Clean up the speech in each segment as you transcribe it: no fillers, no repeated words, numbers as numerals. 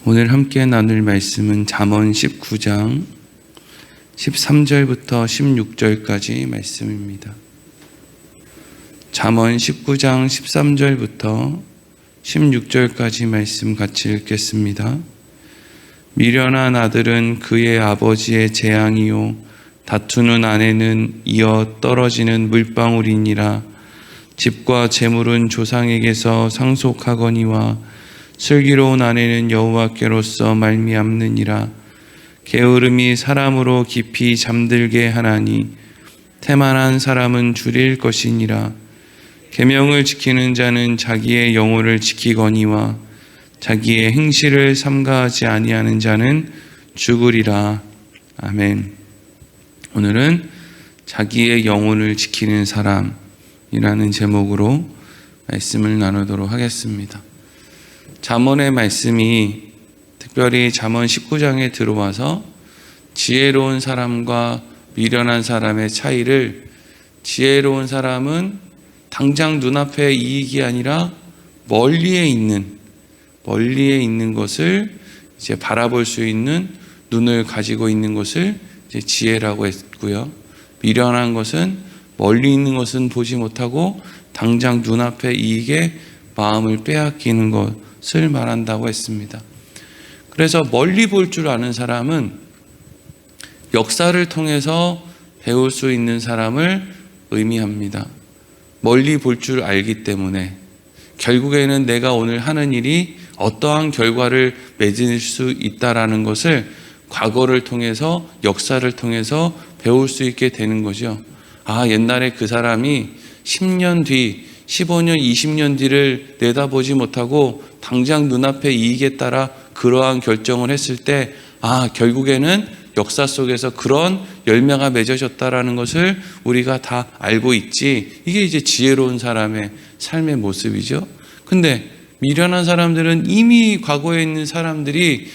오늘 함께 나눌 말씀은 잠언 19장 13절부터 16절까지 말씀입니다. 잠언 19장 13절부터 16절까지 말씀 같이 읽겠습니다. 미련한 아들은 그의 아버지의 재앙이요 다투는 아내는 이어 떨어지는 물방울이니라. 집과 재물은 조상에게서 상속하거니와 슬기로운 아내는 여호와께로서 말미암느니라. 게으름이 사람으로 깊이 잠들게 하나니 태만한 사람은 줄일 것이니라. 계명을 지키는 자는 자기의 영혼을 지키거니와 자기의 행실을 삼가하지 아니하는 자는 죽으리라. 아멘. 오늘은 자기의 영혼을 지키는 사람이라는 제목으로 말씀을 나누도록 하겠습니다. 잠언의 말씀이 특별히 잠언 19장에 들어와서 지혜로운 사람과 미련한 사람의 차이를, 지혜로운 사람은 당장 눈앞의 이익이 아니라 멀리에 있는 것을 이제 바라볼 수 있는 눈을 가지고 있는 것을 이제 지혜라고 했고요. 미련한 것은 멀리 있는 것은 보지 못하고 당장 눈앞의 이익에 마음을 빼앗기는 것을 말한다고 했습니다. 그래서 멀리 볼 줄 아는 사람은 역사를 통해서 배울 수 있는 사람을 의미합니다. 멀리 볼 줄 알기 때문에 결국에는 내가 오늘 하는 일이 어떠한 결과를 맺을 수 있다라는 것을 과거를 통해서, 역사를 통해서 배울 수 있게 되는 거죠. 아, 옛날에 그 사람이 10년 뒤, 15년, 20년 뒤를 내다보지 못하고 당장 눈앞의 이익에 따라 그러한 결정을 했을 때, 아, 결국에는 역사 속에서 그런 열매가 맺어졌다라는 것을 우리가 다 알고 있지. 이게 이제 지혜로운 사람의 삶의 모습이죠. 근데 미련한 사람들은 이미 과거에 있는 사람들이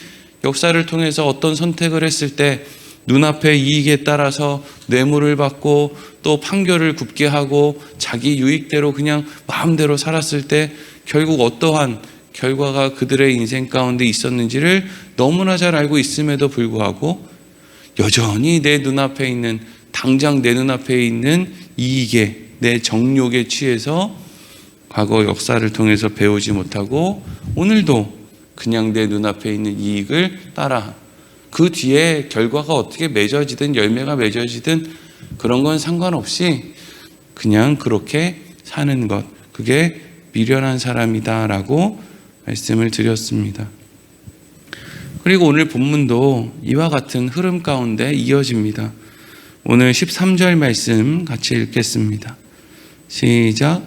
역사를 통해서 어떤 선택을 했을 때 눈앞의 이익에 따라서 뇌물을 받고 또 판결을 굽게 하고 자기 유익대로 그냥 마음대로 살았을 때 결국 어떠한 결과가 그들의 인생 가운데 있었는지를 너무나 잘 알고 있음에도 불구하고 여전히 내 눈앞에 있는, 당장 내 눈앞에 있는 이익에, 내 정욕에 취해서 과거 역사를 통해서 배우지 못하고 오늘도 그냥 내 눈앞에 있는 이익을 따라, 그 뒤에 결과가 어떻게 맺어지든 열매가 맺어지든 그런 건 상관없이 그냥 그렇게 사는 것, 그게 미련한 사람이다라고 말씀을 드렸습니다. 그리고 오늘 본문도 이와 같은 흐름 가운데 이어집니다. 오늘 13절 말씀 같이 읽겠습니다. 시작.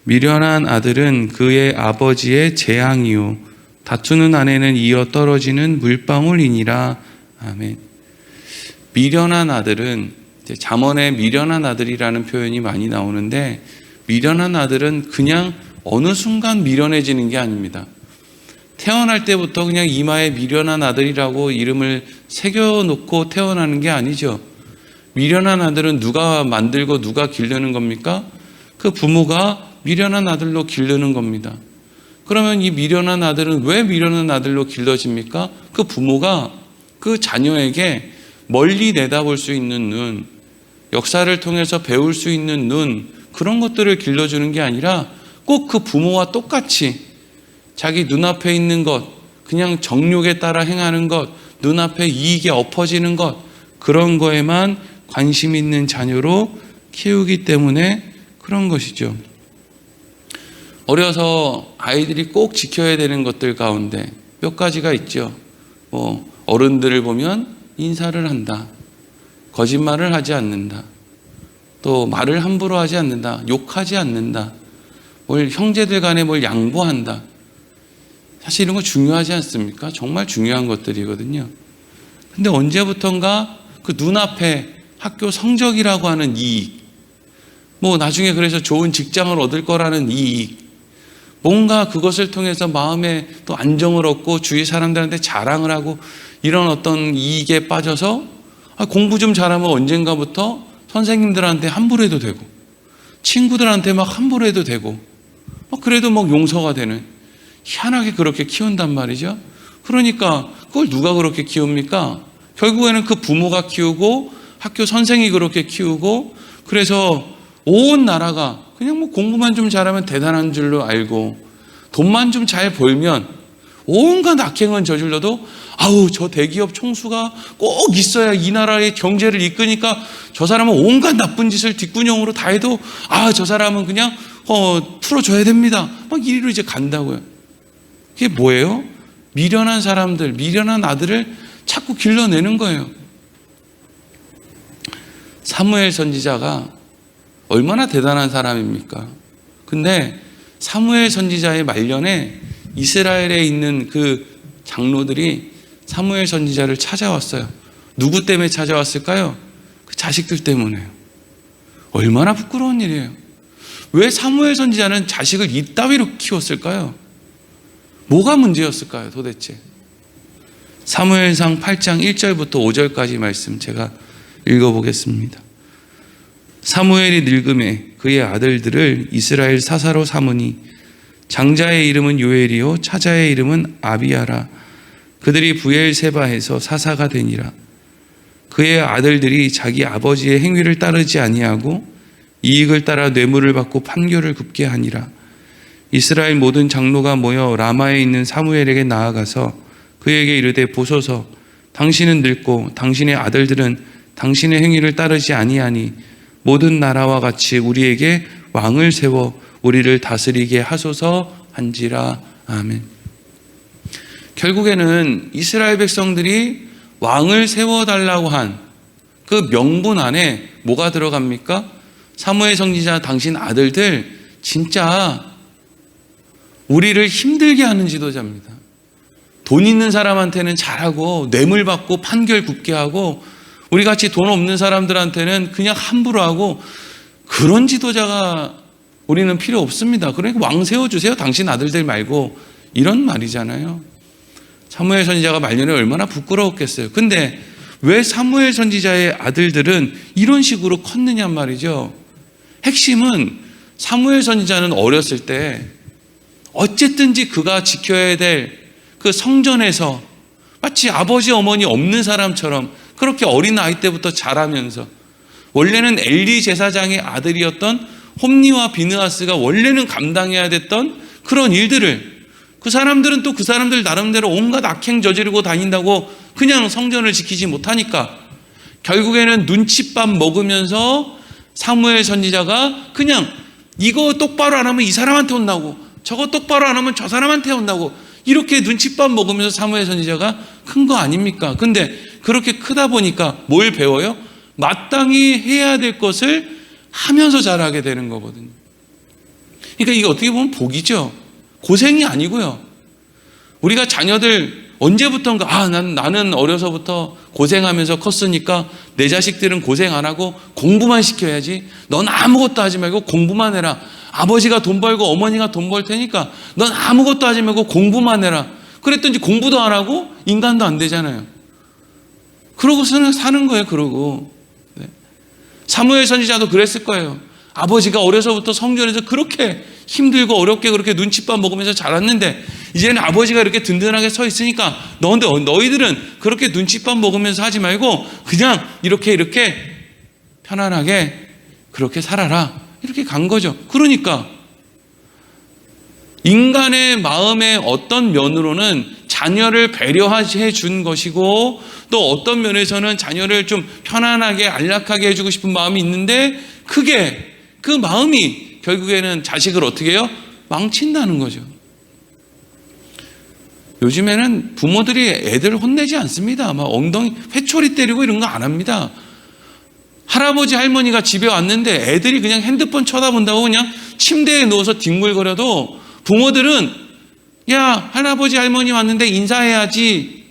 미련한 아들은 그의 아버지의 재앙이요 다투는 아내는 이어 떨어지는 물방울이니라. 아멘. 미련한 아들은, 잠언에 미련한 아들이라는 표현이 많이 나오는데, 미련한 아들은 그냥 어느 순간 미련해지는 게 아닙니다. 태어날 때부터 그냥 이마에 미련한 아들이라고 이름을 새겨놓고 태어나는 게 아니죠. 미련한 아들은 누가 만들고 누가 기르는 겁니까? 그 부모가 미련한 아들로 기르는 겁니다. 그러면 이 미련한 아들은 왜 미련한 아들로 길러집니까? 그 부모가 그 자녀에게 멀리 내다볼 수 있는 눈, 역사를 통해서 배울 수 있는 눈, 그런 것들을 길러주는 게 아니라 꼭 그 부모와 똑같이 자기 눈앞에 있는 것, 그냥 정욕에 따라 행하는 것, 눈앞에 이익에 엎어지는 것, 그런 거에만 관심 있는 자녀로 키우기 때문에 그런 것이죠. 어려서 아이들이 꼭 지켜야 되는 것들 가운데 몇 가지가 있죠. 어른들을 보면 인사를 한다. 거짓말을 하지 않는다. 또 말을 함부로 하지 않는다. 욕하지 않는다. 형제들 간에 양보한다. 사실 이런 거 중요하지 않습니까? 정말 중요한 것들이거든요. 근데 언제부턴가 그 눈앞에 학교 성적이라고 하는 이익, 나중에 그래서 좋은 직장을 얻을 거라는 이익, 뭔가 그것을 통해서 마음에 또 안정을 얻고 주위 사람들한테 자랑을 하고 이런 어떤 이익에 빠져서 공부 좀 잘하면 언젠가부터 선생님들한테 함부로 해도 되고 친구들한테 막 함부로 해도 되고 그래도 용서가 되는, 희한하게 그렇게 키운단 말이죠. 그러니까 그걸 누가 그렇게 키웁니까? 결국에는 그 부모가 키우고 학교 선생이 그렇게 키우고, 그래서 온 나라가 그냥 뭐 공부만 좀 잘하면 대단한 줄로 알고, 돈만 좀 잘 벌면 온갖 악행은 저질러도 아우 저 대기업 총수가 꼭 있어야 이 나라의 경제를 이끄니까 저 사람은 온갖 나쁜 짓을 뒷구녕으로 다 해도 아 저 사람은 그냥 풀어줘야 됩니다. 막 이리로 이제 간다고요. 그게 뭐예요? 미련한 사람들, 미련한 아들을 자꾸 길러내는 거예요. 사무엘 선지자가 얼마나 대단한 사람입니까? 근데 사무엘 선지자의 말년에 이스라엘에 있는 그 장로들이 사무엘 선지자를 찾아왔어요. 누구 때문에 찾아왔을까요? 그 자식들 때문에요. 얼마나 부끄러운 일이에요. 왜 사무엘 선지자는 자식을 이따위로 키웠을까요? 뭐가 문제였을까요, 도대체? 사무엘상 8장 1절부터 5절까지 말씀 제가 읽어보겠습니다. 사무엘이 늙음에 그의 아들들을 이스라엘 사사로 삼으니 장자의 이름은 요엘이요 차자의 이름은 아비야라. 그들이 부엘세바에서 사사가 되니라. 그의 아들들이 자기 아버지의 행위를 따르지 아니하고 이익을 따라 뇌물을 받고 판결을 굽게 하니라. 이스라엘 모든 장로가 모여 라마에 있는 사무엘에게 나아가서 그에게 이르되 보소서, 당신은 늙고 당신의 아들들은 당신의 행위를 따르지 아니하니 모든 나라와 같이 우리에게 왕을 세워 우리를 다스리게 하소서 한지라. 아멘. 결국에는 이스라엘 백성들이 왕을 세워달라고 한 그 명분 안에 뭐가 들어갑니까? 사무엘 선지자 당신 아들들 진짜 우리를 힘들게 하는 지도자입니다. 돈 있는 사람한테는 잘하고 뇌물 받고 판결 굽게 하고 우리같이 돈 없는 사람들한테는 그냥 함부로 하고, 그런 지도자가 우리는 필요 없습니다. 그러니까 왕 세워주세요. 당신 아들들 말고, 이런 말이잖아요. 사무엘 선지자가 말년에 얼마나 부끄러웠겠어요. 근데 왜 사무엘 선지자의 아들들은 이런 식으로 컸느냐 말이죠. 핵심은 사무엘 선지자는 어렸을 때 어쨌든지 그가 지켜야 될 그 성전에서 마치 아버지 어머니 없는 사람처럼 그렇게 어린 아이 때부터 자라면서, 원래는 엘리 제사장의 아들이었던 홈니와 비느하스가 원래는 감당해야 됐던 그런 일들을, 그 사람들은 또 그 사람들 나름대로 온갖 악행 저지르고 다닌다고 그냥 성전을 지키지 못하니까 결국에는 눈칫밥 먹으면서 사무엘 선지자가 그냥 이거 똑바로 안 하면 이 사람한테 혼나고 저거 똑바로 안 하면 저 사람한테 혼나고, 이렇게 눈칫밥 먹으면서 사무엘 선지자가 큰 거 아닙니까? 근데 그렇게 크다 보니까 뭘 배워요? 마땅히 해야 될 것을 하면서 자라게 되는 거거든요. 그러니까 이게 어떻게 보면 복이죠. 고생이 아니고요. 우리가 자녀들 언제부턴가 나는 어려서부터 고생하면서 컸으니까 내 자식들은 고생 안 하고 공부만 시켜야지. 넌 아무것도 하지 말고 공부만 해라. 아버지가 돈 벌고 어머니가 돈 벌 테니까 넌 아무것도 하지 말고 공부만 해라. 그랬더니 공부도 안 하고 인간도 안 되잖아요. 그러고서는 사는 거예요. 그러고 사무엘 선지자도 그랬을 거예요. 아버지가 어려서부터 성전에서 그렇게 힘들고 어렵게 그렇게 눈칫밥 먹으면서 자랐는데 이제는 아버지가 이렇게 든든하게 서 있으니까 너희들은 그렇게 눈칫밥 먹으면서 하지 말고 그냥 이렇게 편안하게 그렇게 살아라. 이렇게 간 거죠. 그러니까 인간의 마음의 어떤 면으로는 자녀를 배려해 준 것이고, 또 어떤 면에서는 자녀를 좀 편안하게 안락하게 해주고 싶은 마음이 있는데, 그게 그 마음이 결국에는 자식을 어떻게 해요? 망친다는 거죠. 요즘에는 부모들이 애들 혼내지 않습니다. 막 엉덩이 회초리 때리고 이런 거 안 합니다. 할아버지 할머니가 집에 왔는데 애들이 그냥 핸드폰 쳐다본다고 그냥 침대에 누워서 뒹굴거려도 부모들은 야 할아버지 할머니 왔는데 인사해야지.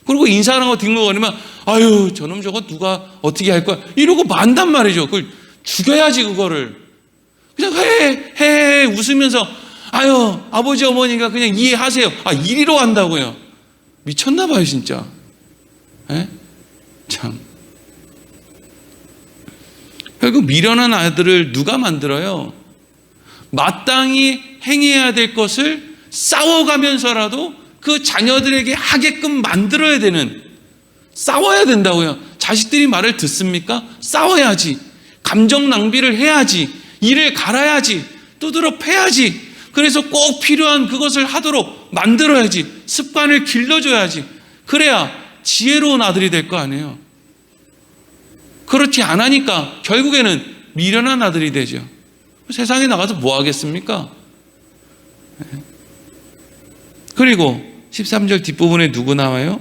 그리고 인사하는 거 뒹굴거리면 아유 저놈 저거 누가 어떻게 할 거야 이러고 만단 말이죠. 그걸 죽여야지. 그거를 그냥 해 웃으면서 아유 아버지 어머니가 그냥 이해하세요. 이리로 한다고요. 미쳤나 봐요 진짜. 참. 결국 미련한 아들을 누가 만들어요? 마땅히 행해야 될 것을 싸워가면서라도 그 자녀들에게 하게끔 만들어야 되는, 싸워야 된다고요. 자식들이 말을 듣습니까? 싸워야지. 감정 낭비를 해야지. 이를 갈아야지. 두드러 패야지. 그래서 꼭 필요한 그것을 하도록 만들어야지. 습관을 길러줘야지. 그래야 지혜로운 아들이 될 거 아니에요. 그렇지 않으니까 결국에는 미련한 아들이 되죠. 세상에 나가서 뭐 하겠습니까? 그리고 13절 뒷부분에 누구 나와요?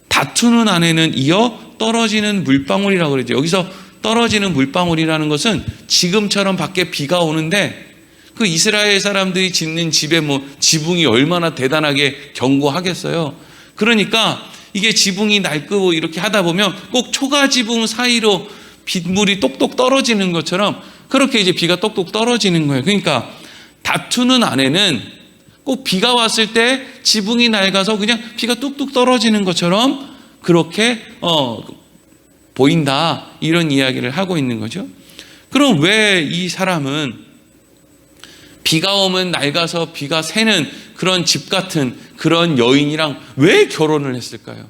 다투는 아내는 이어 떨어지는 물방울이라고 그러죠. 여기서 떨어지는 물방울이라는 것은 지금처럼 밖에 비가 오는데 그 이스라엘 사람들이 짓는 집에 뭐 지붕이 얼마나 대단하게 견고하겠어요. 그러니까 이게 지붕이 낡고 이렇게 하다 보면 꼭 초가 지붕 사이로 빗물이 똑똑 떨어지는 것처럼 그렇게 이제 비가 똑똑 떨어지는 거예요. 그러니까 다투는 아내는 꼭 비가 왔을 때 지붕이 낡아서 그냥 비가 뚝뚝 떨어지는 것처럼 그렇게 보인다, 이런 이야기를 하고 있는 거죠. 그럼 왜 이 사람은 비가 오면 낡아서 비가 새는 그런 집 같은 그런 여인이랑 왜 결혼을 했을까요?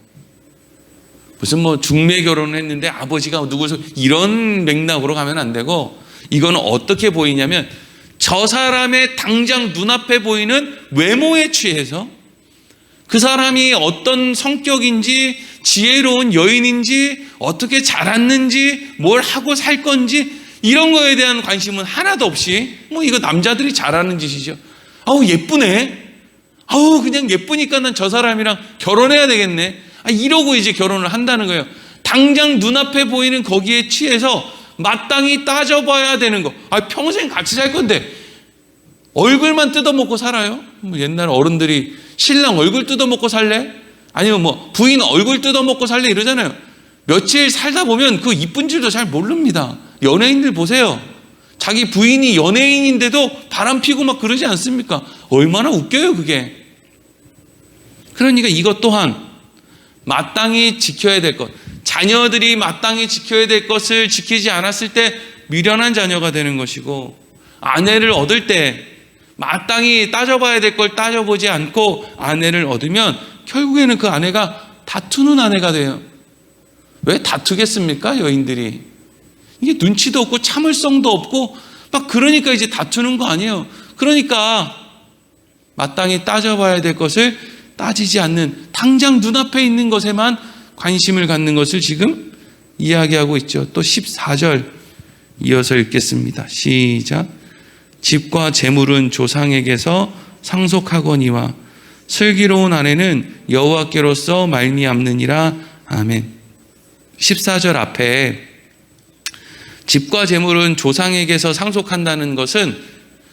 무슨 뭐 중매 결혼을 했는데 아버지가 누구서, 이런 맥락으로 가면 안 되고, 이거는 어떻게 보이냐면 저 사람의 당장 눈앞에 보이는 외모에 취해서 그 사람이 어떤 성격인지, 지혜로운 여인인지, 어떻게 자랐는지, 뭘 하고 살 건지, 이런 거에 대한 관심은 하나도 없이, 뭐 이거 남자들이 잘하는 짓이죠. 아우 예쁘네, 아우 그냥 예쁘니까 난 저 사람이랑 결혼해야 되겠네, 이러고 이제 결혼을 한다는 거예요. 당장 눈앞에 보이는 거기에 취해서 마땅히 따져봐야 되는 거. 평생 같이 살 건데 얼굴만 뜯어먹고 살아요? 뭐 옛날 어른들이 신랑 얼굴 뜯어먹고 살래? 아니면 뭐 부인 얼굴 뜯어먹고 살래? 이러잖아요. 며칠 살다 보면 그 이쁜 줄도 잘 모릅니다. 연예인들 보세요. 자기 부인이 연예인인데도 바람 피고 막 그러지 않습니까? 얼마나 웃겨요 그게. 그러니까 이것 또한 마땅히 지켜야 될 것, 자녀들이 마땅히 지켜야 될 것을 지키지 않았을 때 미련한 자녀가 되는 것이고, 아내를 얻을 때 마땅히 따져봐야 될 걸 따져보지 않고 아내를 얻으면 결국에는 그 아내가 다투는 아내가 돼요. 왜 다투겠습니까? 여인들이 이게 눈치도 없고 참을성도 없고 막 그러니까 이제 다투는 거 아니에요. 그러니까 마땅히 따져봐야 될 것을 따지지 않는, 당장 눈앞에 있는 것에만 관심을 갖는 것을 지금 이야기하고 있죠. 또 14절 이어서 읽겠습니다. 시작. 집과 재물은 조상에게서 상속하거니와 슬기로운 아내는 여호와께로서 말미암느니라. 아멘. 14절 앞에 집과 재물은 조상에게서 상속한다는 것은,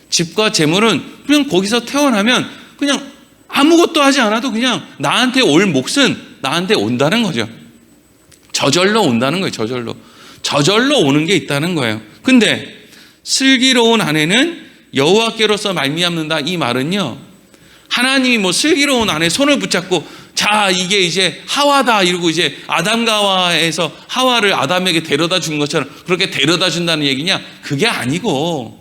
집과 재물은 그냥 거기서 태어나면 그냥 아무것도 하지 않아도 그냥 나한테 올 몫은 나한테 온다는 거죠. 저절로 온다는 거예요. 저절로 오는 게 있다는 거예요. 근데 슬기로운 아내는 여호와께로서 말미암는다, 이 말은요, 하나님이 뭐 슬기로운 아내 손을 붙잡고 자 이게 이제 하와다 이러고 이제 아담과 하와에서 하와를 아담에게 데려다 준 것처럼 그렇게 데려다 준다는 얘기냐? 그게 아니고,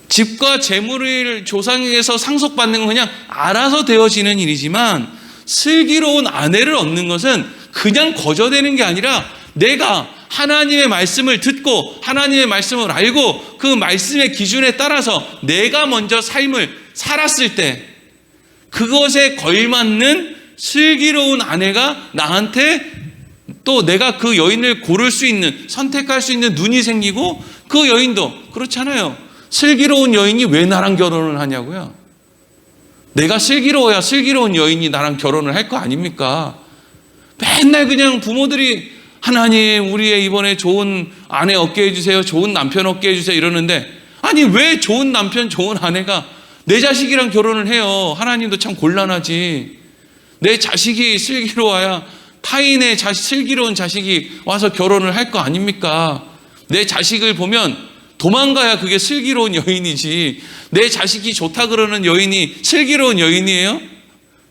집과 재물을 조상에게서 상속받는 건 그냥 알아서 되어지는 일이지만, 슬기로운 아내를 얻는 것은 그냥 거저되는 게 아니라 내가 하나님의 말씀을 듣고 하나님의 말씀을 알고 그 말씀의 기준에 따라서 내가 먼저 삶을 살았을 때 그것에 걸맞는 슬기로운 아내가 나한테, 또 내가 그 여인을 고를 수 있는, 선택할 수 있는 눈이 생기고, 그 여인도 그렇잖아요. 슬기로운 여인이 왜 나랑 결혼을 하냐고요? 내가 슬기로워야 슬기로운 여인이 나랑 결혼을 할 거 아닙니까? 맨날 그냥 부모들이 하나님 우리의 이번에 좋은 아내 얻게 해주세요, 좋은 남편 얻게 해주세요 이러는데, 아니 왜 좋은 남편 좋은 아내가 내 자식이랑 결혼을 해요? 하나님도 참 곤란하지. 내 자식이 슬기로워야 타인의 슬기로운 자식이 와서 결혼을 할 거 아닙니까? 내 자식을 보면 도망가야 그게 슬기로운 여인이지, 내 자식이 좋다 그러는 여인이 슬기로운 여인이에요?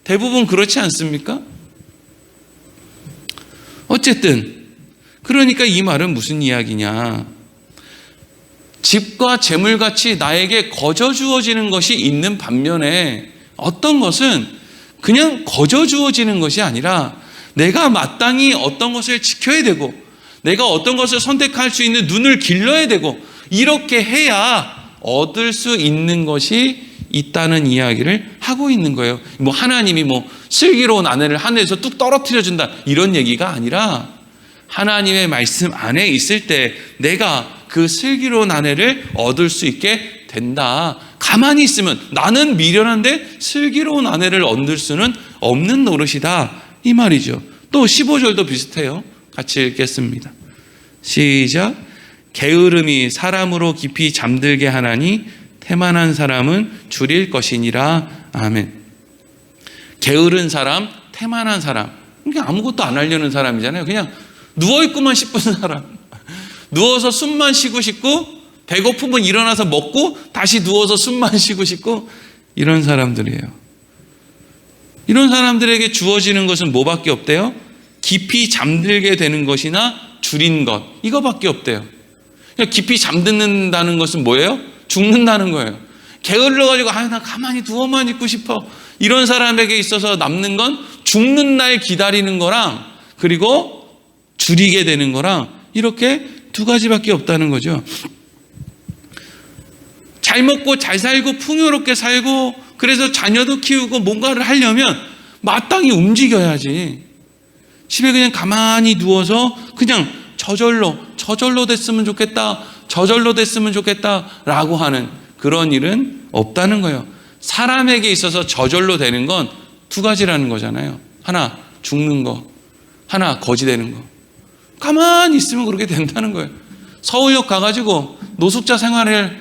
대부분 그렇지 않습니까? 어쨌든 그러니까 이 말은 무슨 이야기냐, 집과 재물같이 나에게 거저 주어지는 것이 있는 반면에 어떤 것은 그냥 거저 주어지는 것이 아니라 내가 마땅히 어떤 것을 지켜야 되고 내가 어떤 것을 선택할 수 있는 눈을 길러야 되고 이렇게 해야 얻을 수 있는 것이 있다는 이야기를 하고 있는 거예요. 하나님이 슬기로운 아내를 하늘에서 뚝 떨어뜨려 준다 이런 얘기가 아니라 하나님의 말씀 안에 있을 때 내가 그 슬기로운 아내를 얻을 수 있게 된다. 가만히 있으면 나는 미련한데 슬기로운 아내를 얻을 수는 없는 노릇이다 이 말이죠. 또 15절도 비슷해요. 같이 읽겠습니다. 시작. 게으름이 사람으로 깊이 잠들게 하나니 태만한 사람은 줄일 것이니라. 아멘. 게으른 사람, 태만한 사람, 그냥 아무것도 안 하려는 사람이잖아요. 그냥 누워있고만 싶은 사람. 누워서 숨만 쉬고 싶고 배고프면 일어나서 먹고 다시 누워서 숨만 쉬고 싶고 이런 사람들이에요. 이런 사람들에게 주어지는 것은 뭐밖에 없대요? 깊이 잠들게 되는 것이나 줄인 것, 이거밖에 없대요. 그냥 깊이 잠든다는 것은 뭐예요? 죽는다는 거예요. 게을러가지고 나 가만히 누워만 있고 싶어 이런 사람에게 있어서 남는 건 죽는 날 기다리는 거랑 그리고 줄이게 되는 거랑 이렇게 두 가지밖에 없다는 거죠. 잘 먹고 잘 살고 풍요롭게 살고 그래서 자녀도 키우고 뭔가를 하려면 마땅히 움직여야지. 집에 그냥 가만히 누워서 그냥 저절로 됐으면 좋겠다, 저절로 됐으면 좋겠다 라고 하는 그런 일은 없다는 거예요. 사람에게 있어서 저절로 되는 건 두 가지라는 거잖아요. 하나 죽는 거, 하나 거지 되는 거. 가만히 있으면 그렇게 된다는 거예요. 서울역 가가지고 노숙자 생활을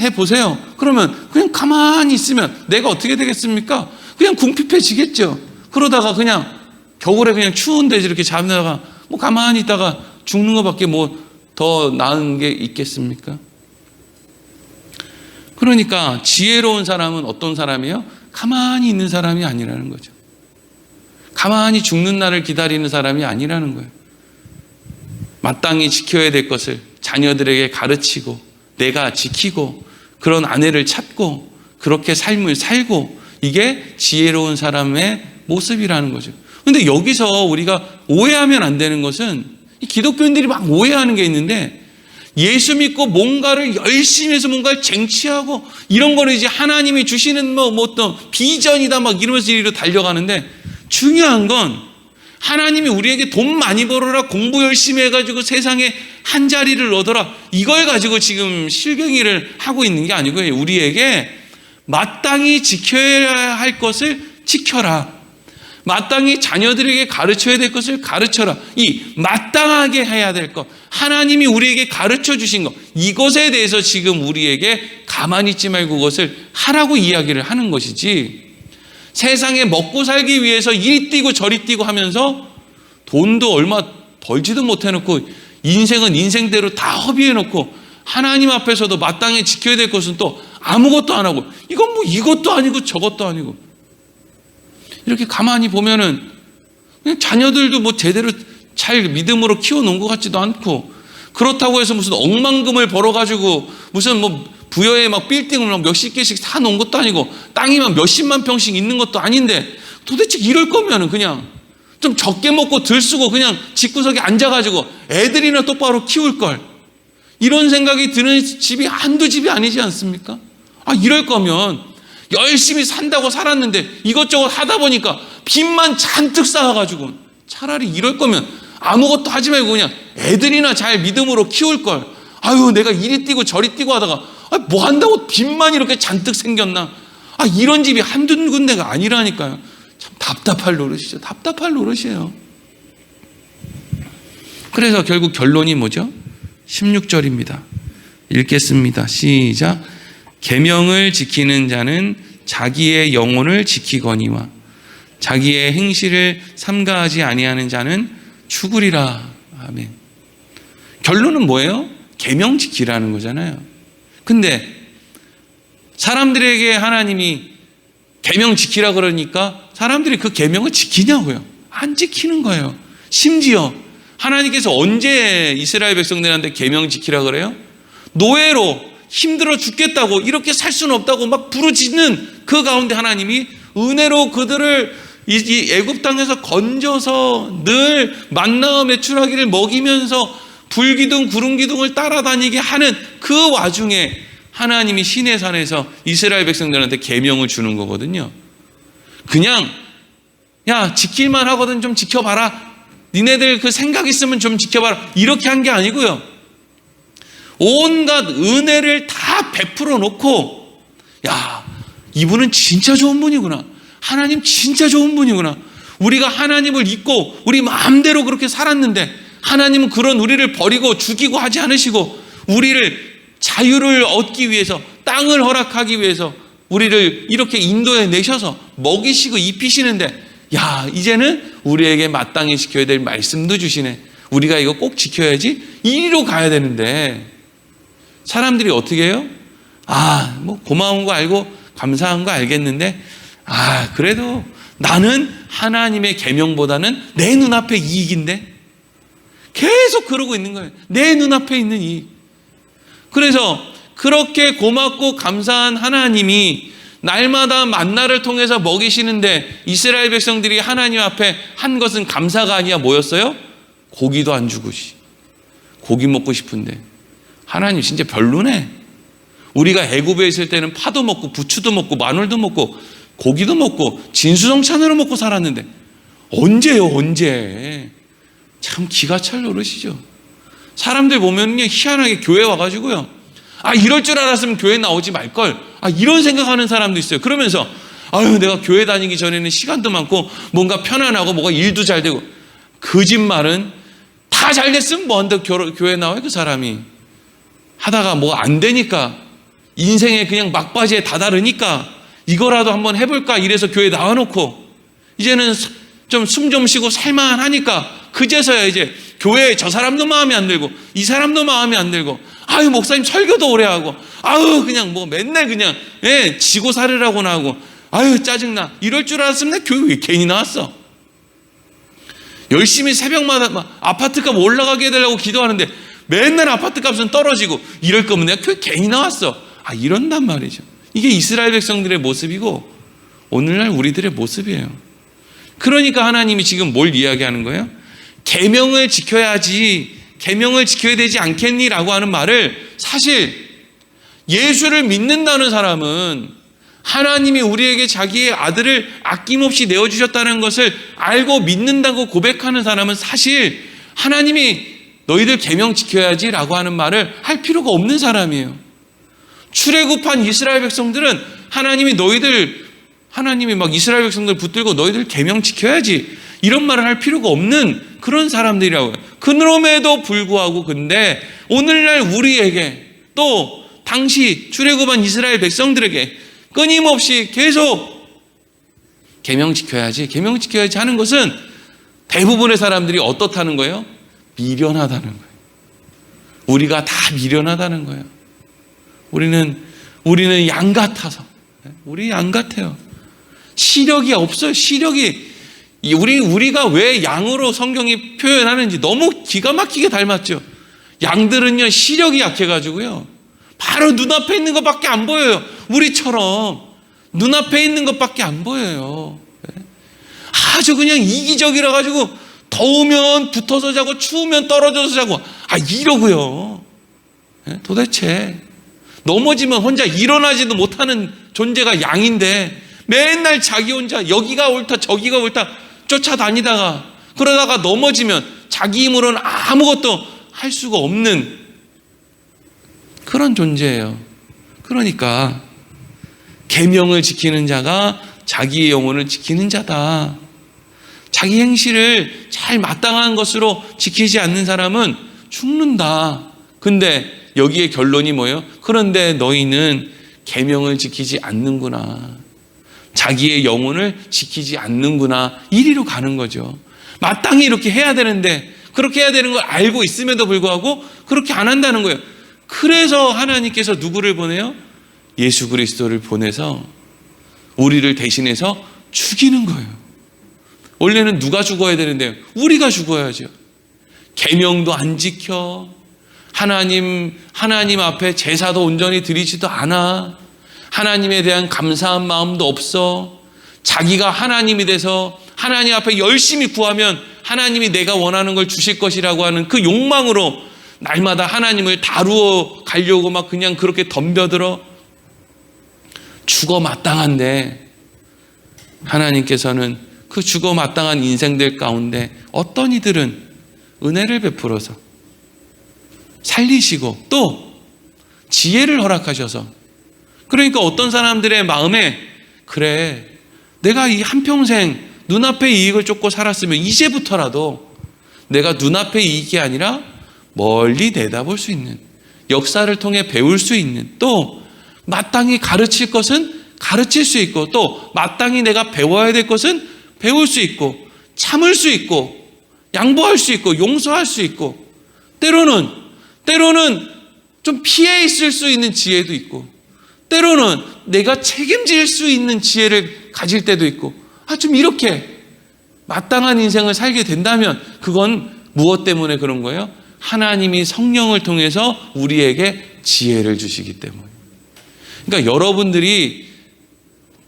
해보세요. 그러면 그냥 가만히 있으면 내가 어떻게 되겠습니까? 그냥 궁핍해지겠죠. 그러다가 그냥 겨울에 그냥 추운데 이렇게 잠자다가 가만히 있다가 죽는 것밖에 더 나은 게 있겠습니까? 그러니까 지혜로운 사람은 어떤 사람이에요? 가만히 있는 사람이 아니라는 거죠. 가만히 죽는 날을 기다리는 사람이 아니라는 거예요. 마땅히 지켜야 될 것을 자녀들에게 가르치고 내가 지키고 그런 아내를 찾고 그렇게 삶을 살고 이게 지혜로운 사람의 모습이라는 거죠. 그런데 여기서 우리가 오해하면 안 되는 것은 기독교인들이 막 오해하는 게 있는데 예수 믿고 뭔가를 열심히 해서 뭔가를 쟁취하고 이런 거를 이제 하나님이 주시는 어떤 비전이다 막 이러면서 이리로 달려가는데 중요한 건 하나님이 우리에게 돈 많이 벌어라 공부 열심히 해가지고 세상에 한 자리를 얻어라 이걸 가지고 지금 실경이를 하고 있는 게 아니고 우리에게 마땅히 지켜야 할 것을 지켜라. 마땅히 자녀들에게 가르쳐야 될 것을 가르쳐라. 이 마땅하게 해야 될 것, 하나님이 우리에게 가르쳐 주신 것, 이것에 대해서 지금 우리에게 가만히 있지 말고 그것을 하라고 이야기를 하는 것이지 세상에 먹고 살기 위해서 이리 뛰고 저리 뛰고 하면서 돈도 얼마 벌지도 못해놓고 인생은 인생대로 다 허비해놓고 하나님 앞에서도 마땅히 지켜야 될 것은 또 아무것도 안 하고 이건 이것도 아니고 저것도 아니고 이렇게 가만히 보면은 그냥 자녀들도 제대로 잘 믿음으로 키워놓은 것 같지도 않고 그렇다고 해서 무슨 억만금을 벌어가지고 무슨 부여에 빌딩을 몇십 개씩 사놓은 것도 아니고 땅이 몇십만 평씩 있는 것도 아닌데 도대체 이럴 거면은 그냥 좀 적게 먹고 들 쓰고 그냥 집구석에 앉아가지고 애들이나 똑바로 키울 걸 이런 생각이 드는 집이 한두 집이 아니지 않습니까? 이럴 거면 열심히 산다고 살았는데 이것저것 하다 보니까 빚만 잔뜩 쌓아가지고 차라리 이럴 거면 아무것도 하지 말고 그냥 애들이나 잘 믿음으로 키울 걸. 내가 이리 뛰고 저리 뛰고 하다가 뭐 한다고 빚만 이렇게 잔뜩 생겼나? 이런 집이 한두 군데가 아니라니까요. 참 답답할 노릇이죠. 답답할 노릇이에요. 그래서 결국 결론이 뭐죠? 16절입니다. 읽겠습니다. 시작. 계명을 지키는 자는 자기의 영혼을 지키거니와 자기의 행실을 삼가하지 아니하는 자는 죽으리라. 아멘. 결론은 뭐예요? 계명 지키라는 거잖아요. 근데 사람들에게 하나님이 계명 지키라 그러니까 사람들이 그 계명을 지키냐고요? 안 지키는 거예요. 심지어 하나님께서 언제 이스라엘 백성들한테 계명 지키라 그래요? 노예로 힘들어 죽겠다고, 이렇게 살 수는 없다고 막 부르짖는 그 가운데 하나님이 은혜로 그들을 이 애굽 땅에서 건져서 늘 만나와 메추라기를 먹이면서 불기둥 구름기둥을 따라다니게 하는 그 와중에 하나님이 시내산에서 이스라엘 백성들한테 계명을 주는 거거든요. 그냥 야, 지킬만 하거든 좀 지켜봐라, 니네들 그 생각 있으면 좀 지켜봐라, 이렇게 한 게 아니고요. 온갖 은혜를 다 베풀어 놓고, 야, 이분은 진짜 좋은 분이구나, 하나님 진짜 좋은 분이구나, 우리가 하나님을 잊고 우리 마음대로 그렇게 살았는데 하나님은 그런 우리를 버리고 죽이고 하지 않으시고 우리를 자유를 얻기 위해서, 땅을 허락하기 위해서 우리를 이렇게 인도해 내셔서 먹이시고 입히시는데, 야, 이제는 우리에게 마땅히 지켜야 될 말씀도 주시네, 우리가 이거 꼭 지켜야지, 이리로 가야 되는데 사람들이 어떻게 해요? 아, 뭐 고마운 거 알고 감사한 거 알겠는데, 아, 그래도 나는 하나님의 계명보다는 내 눈앞의 이익인데, 계속 그러고 있는 거예요. 내 눈앞에 있는 이익. 그래서 그렇게 고맙고 감사한 하나님이 날마다 만나를 통해서 먹이시는데 이스라엘 백성들이 하나님 앞에 한 것은 감사가 아니야 뭐였어요? 고기도 안 주고, 고기 먹고 싶은데 하나님 진짜 별로네. 우리가 애굽에 있을 때는 파도 먹고 부추도 먹고 마늘도 먹고 고기도 먹고 진수성찬으로 먹고 살았는데 언제요, 언제? 참 기가 찰 노릇이죠. 사람들 보면요, 희한하게 교회 와가지고요, 아, 이럴 줄 알았으면 교회 나오지 말걸, 아, 이런 생각하는 사람도 있어요. 그러면서 아유, 내가 교회 다니기 전에는 시간도 많고 뭔가 편안하고 뭐가 일도 잘 되고. 거짓말은 다 잘 됐으면 뭐한테 교회 나와요? 그 사람이 하다가 뭐 안 되니까, 인생에 그냥 막바지에 다다르니까 이거라도 한번 해볼까 이래서 교회 나와놓고 이제는 좀 숨 좀 쉬고 살만하니까 그제서야 이제 교회에 저 사람도 마음에 안 들고 이 사람도 마음에 안 들고, 아유, 목사님 설교도 오래 하고, 아유, 그냥 뭐 맨날 그냥 지고 살으라고나 하고, 아유, 짜증나, 이럴 줄 알았으면 내 교회 왜 괜히 나왔어? 열심히 새벽마다 막 아파트값 올라가게 해달라고 기도하는데 맨날 아파트값은 떨어지고, 이럴 거면 내가 교회 괜히 나왔어. 아, 이런단 말이죠. 이게 이스라엘 백성들의 모습이고 오늘날 우리들의 모습이에요. 그러니까 하나님이 지금 뭘 이야기하는 거예요? 계명을 지켜야지, 계명을 지켜야 되지 않겠니라고 하는 말을, 사실 예수를 믿는다는 사람은 하나님이 우리에게 자기의 아들을 아낌없이 내어주셨다는 것을 알고 믿는다고 고백하는 사람은 사실 하나님이 너희들 계명 지켜야지라고 하는 말을 할 필요가 없는 사람이에요. 출애굽한 이스라엘 백성들은 하나님이 막 이스라엘 백성들 붙들고 너희들 계명 지켜야지 이런 말을 할 필요가 없는 그런 사람들이라고요. 그럼에도 불구하고 근데 오늘날 우리에게, 또 당시 출애굽한 이스라엘 백성들에게 끊임없이 계속 계명 지켜야지 하는 것은 대부분의 사람들이 어떻다는 거예요? 미련하다는 거예요. 우리가 다 미련하다는 거예요. 우리는 양 같아서, 우리 양 같아요. 시력이 없어요. 시력이, 우리가 왜 양으로 성경이 표현하는지 너무 기가 막히게 닮았죠. 양들은요, 시력이 약해가지고요, 바로 눈앞에 있는 것밖에 안 보여요. 우리처럼 눈앞에 있는 것밖에 안 보여요. 아주 그냥 이기적이라 가지고 더우면 붙어서 자고 추우면 떨어져서 자고, 이러고요. 도대체 넘어지면 혼자 일어나지도 못하는 존재가 양인데 맨날 자기 혼자 여기가 옳다 저기가 옳다 쫓아다니다가, 그러다가 넘어지면 자기 힘으로는 아무것도 할 수가 없는 그런 존재예요. 그러니까 계명을 지키는 자가 자기의 영혼을 지키는 자다. 자기 행실을 잘 마땅한 것으로 지키지 않는 사람은 죽는다. 근데 여기에 결론이 뭐예요? 그런데 너희는 계명을 지키지 않는구나, 자기의 영혼을 지키지 않는구나, 이리로 가는 거죠. 마땅히 이렇게 해야 되는데, 그렇게 해야 되는 걸 알고 있음에도 불구하고 그렇게 안 한다는 거예요. 그래서 하나님께서 누구를 보내요? 예수 그리스도를 보내서 우리를 대신해서 죽이는 거예요. 원래는 누가 죽어야 되는데 우리가 죽어야죠. 계명도 안 지켜, 하나님 앞에 제사도 온전히 드리지도 않아. 하나님에 대한 감사한 마음도 없어. 자기가 하나님이 돼서 하나님 앞에 열심히 구하면 하나님이 내가 원하는 걸 주실 것이라고 하는 그 욕망으로 날마다 하나님을 다루어 가려고 막 그냥 그렇게 덤벼들어. 죽어 마땅한데 하나님께서는 그 죽어 마땅한 인생들 가운데 어떤 이들은 은혜를 베풀어서 살리시고 또 지혜를 허락하셔서, 그러니까 어떤 사람들의 마음에 그래 내가 이 한평생 눈앞의 이익을 쫓고 살았으면 이제부터라도 내가 눈앞의 이익이 아니라 멀리 내다볼 수 있는, 역사를 통해 배울 수 있는, 또 마땅히 가르칠 것은 가르칠 수 있고 또 마땅히 내가 배워야 될 것은 배울 수 있고 참을 수 있고 양보할 수 있고 용서할 수 있고 때로는 좀 피해 있을 수 있는 지혜도 있고 때로는 내가 책임질 수 있는 지혜를 가질 때도 있고 좀 이렇게 마땅한 인생을 살게 된다면 그건 무엇 때문에 그런 거예요? 하나님이 성령을 통해서 우리에게 지혜를 주시기 때문에. 그러니까 여러분들이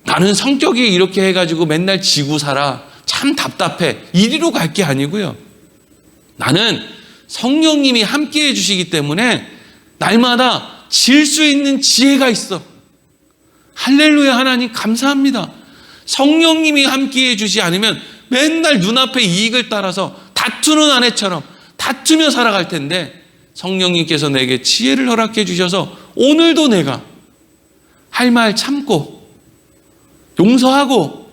나는 성격이 이렇게 해가지고 맨날 지고 살아 참 답답해 이리로 갈 게 아니고요. 나는 성령님이 함께해 주시기 때문에 날마다 질 수 있는 지혜가 있어. 할렐루야. 하나님 감사합니다. 성령님이 함께해 주지 않으면 맨날 눈앞의 이익을 따라서 다투는 아내처럼 다투며 살아갈 텐데 성령님께서 내게 지혜를 허락해 주셔서 오늘도 내가 할 말 참고 용서하고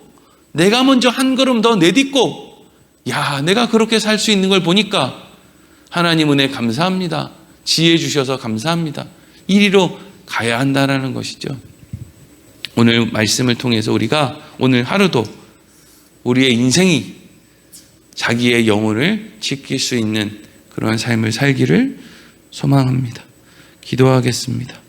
내가 먼저 한 걸음 더 내딛고 내가 그렇게 살 수 있는 걸 보니까 하나님 은혜 감사합니다. 지혜 주셔서 감사합니다. 이리로 가야 한다는 것이죠. 오늘 말씀을 통해서 우리가 오늘 하루도 우리의 인생이 자기의 영혼을 지킬 수 있는 그러한 삶을 살기를 소망합니다. 기도하겠습니다.